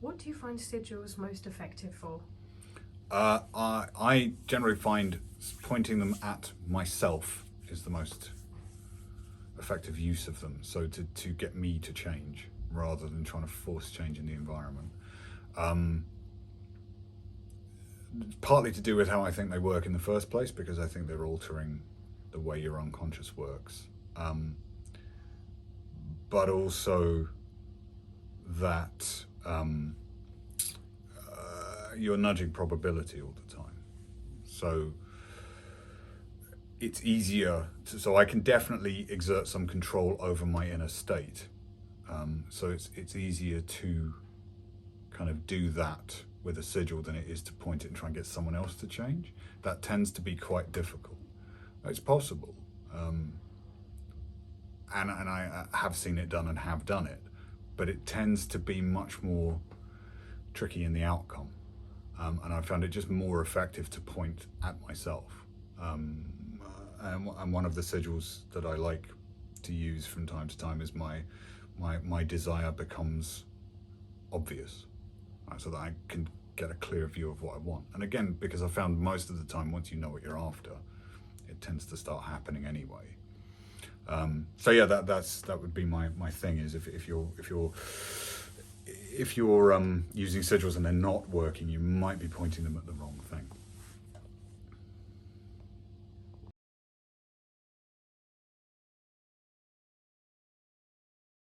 What do you find sigils most effective for? I generally find pointing them at myself is the most effective use of them. So to get me to change rather than trying to force change in the environment. Partly to do with how I think they work in the first place, because I think they're altering the way your unconscious works. But also that you're nudging probability all the time. So it's easier so I can definitely exert some control over my inner state. So it's easier to kind of do that with a sigil than it is to point it and try and get someone else to change. That tends to be quite difficult. It's possible. And I have seen it done and have done it, but it tends to be much more tricky in the outcome. And I found it just more effective to point at myself. And one of the sigils that I like to use from time to time is my desire becomes obvious, right, so that I can get a clear view of what I want. And again, because I found most of the time, once you know what you're after, it tends to start happening anyway. So yeah, that would be my thing, is if you're using sigils and they're not working, you might be pointing them at the wrong thing.